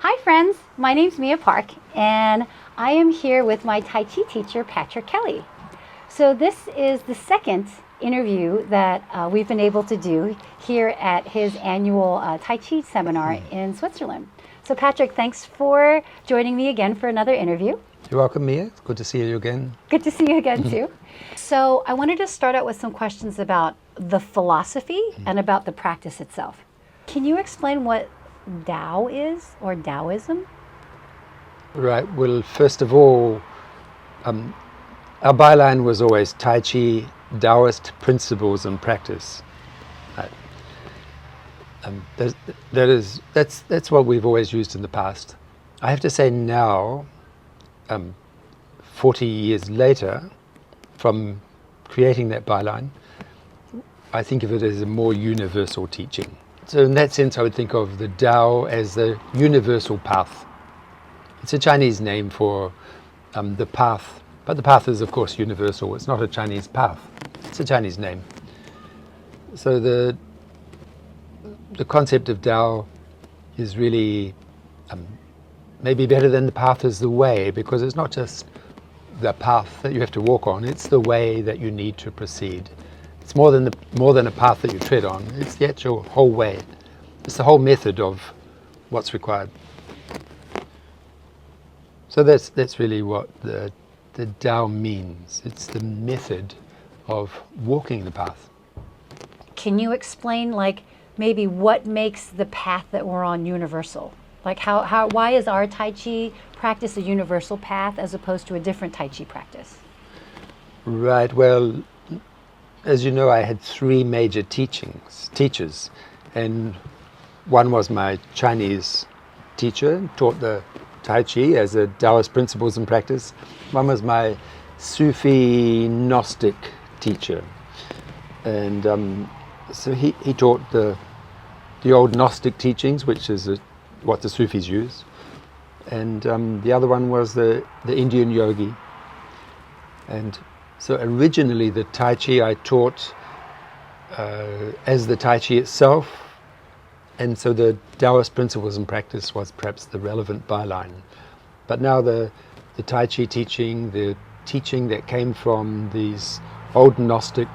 Hi friends, my name's Mia Park and I am here with my Tai Chi teacher, Patrick Kelly. So this is the second interview that we've been able to do here at his annual Tai Chi seminar in Switzerland. So Patrick, thanks for joining me again for another interview. You're welcome, Mia. It's good to see you again. Good to see you again too. So I wanted to start out with some questions about the philosophy and about the practice itself. Can you explain what Tao is, or Taoism? Right. Well, first of all, our byline was always Tai Chi, Daoist principles and practice. Right. That's what we've always used in the past. I have to say now, 40 years later, from creating that byline, I think of it as a more universal teaching. So in that sense, I would think of the Tao as the universal path. It's a Chinese name for the path, but the path is, of course, universal. It's not a Chinese path. It's a Chinese name. So the concept of Tao is really maybe better than the path is the way, because it's not just the path that you have to walk on, it's the way that you need to proceed. It's more than a path that you tread on. It's the actual whole way. It's the whole method of what's required. So that's really what the Tao means. It's the method of walking the path. Can you explain, like, maybe what makes the path that we're on universal? Like, why is our Tai Chi practice a universal path as opposed to a different Tai Chi practice? Right. Well, as you know, I had three major teachers, and one was my Chinese teacher, taught the Tai Chi as a Daoist principles and practice. One was my Sufi Gnostic teacher, and so he taught the old Gnostic teachings, which is what the Sufis use, and the other one was the Indian yogi. And so originally the Tai Chi I taught as the Tai Chi itself, and so the Daoist principles and practice was perhaps the relevant byline. But now the Tai Chi teaching, the teaching that came from these old Gnostic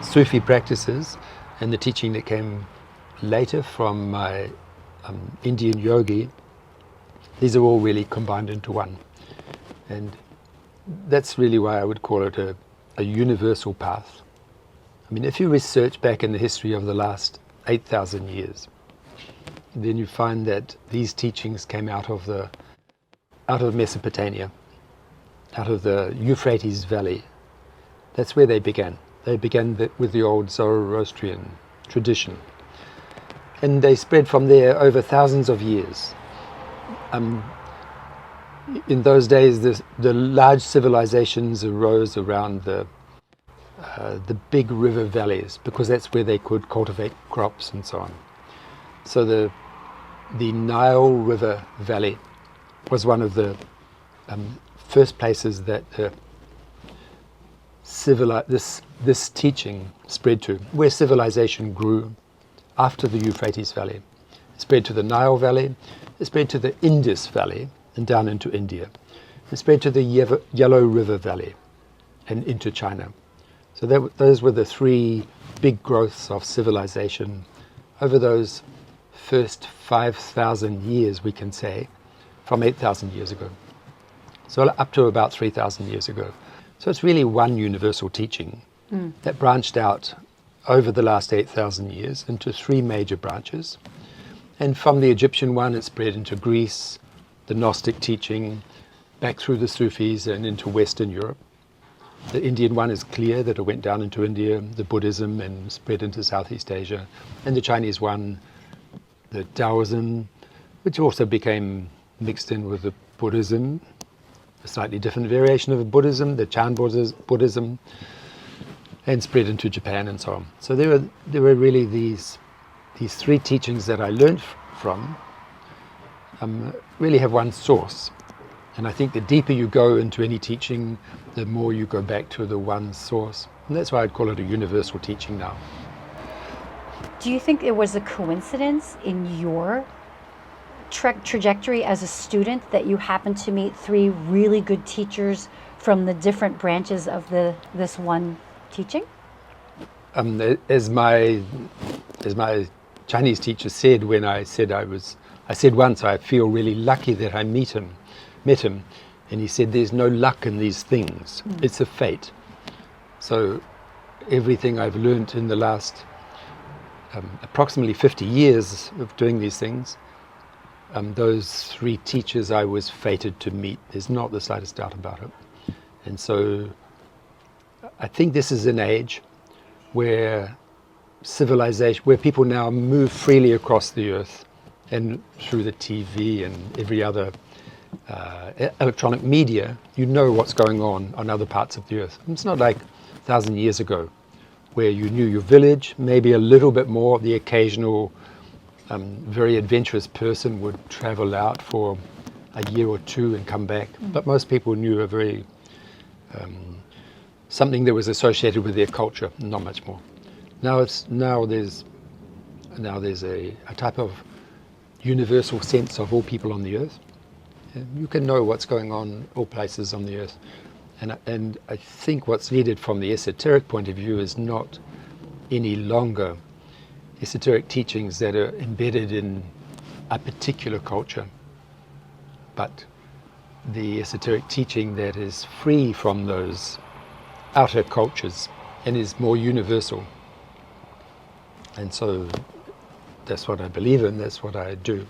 Sufi practices, and the teaching that came later from my Indian yogi, these are all really combined into one. And that's really why I would call it a universal path. I mean, if you research back in the history of the last 8,000 years, then you find that these teachings came out of Mesopotamia, out of the Euphrates Valley. That's where they began. They began with the old Zoroastrian tradition. And they spread from there over thousands of years. In those days, the large civilizations arose around the big river valleys, because that's where they could cultivate crops and so on. So the Nile River Valley was one of the first places that this teaching spread to, where civilization grew after the Euphrates Valley. It spread to the Nile Valley, it spread to the Indus Valley, and down into India. It spread to the Yellow River Valley and into China. So those were the three big growths of civilization over those first 5,000 years, we can say, from 8,000 years ago. So up to about 3,000 years ago. So it's really one universal teaching that branched out over the last 8,000 years into three major branches. And from the Egyptian one, it spread into Greece, the Gnostic teaching, back through the Sufis and into Western Europe. The Indian one is clear that it went down into India, the Buddhism, and spread into Southeast Asia. And the Chinese one, the Taoism, which also became mixed in with the Buddhism, a slightly different variation of Buddhism, the Chan Buddhism, and spread into Japan and so on. So there were really these three teachings that I learned from really have one source. And I think the deeper you go into any teaching, the more you go back to the one source. And that's why I'd call it a universal teaching now. Do you think it was a coincidence in your trajectory as a student that you happened to meet three really good teachers from the different branches of this one teaching? As my Chinese teacher said when I said once, I feel really lucky that I met him, and he said, there's no luck in these things, it's a fate. So everything I've learned in the last approximately 50 years of doing these things, those three teachers I was fated to meet. There's not the slightest doubt about it. And so I think this is an age where civilization, where people now move freely across the earth and through the TV and every other electronic media, you know what's going on other parts of the earth. It's not like 1,000 years ago where you knew your village, maybe a little bit more. The occasional very adventurous person would travel out for a year or two and come back. But most people knew a very something that was associated with their culture, not much more. Now there's a type of universal sense of all people on the earth. You can know what's going on all places on the earth. And I think what's needed from the esoteric point of view is not any longer esoteric teachings that are embedded in a particular culture, but the esoteric teaching that is free from those outer cultures and is more universal. And so that's what I believe in, that's what I do.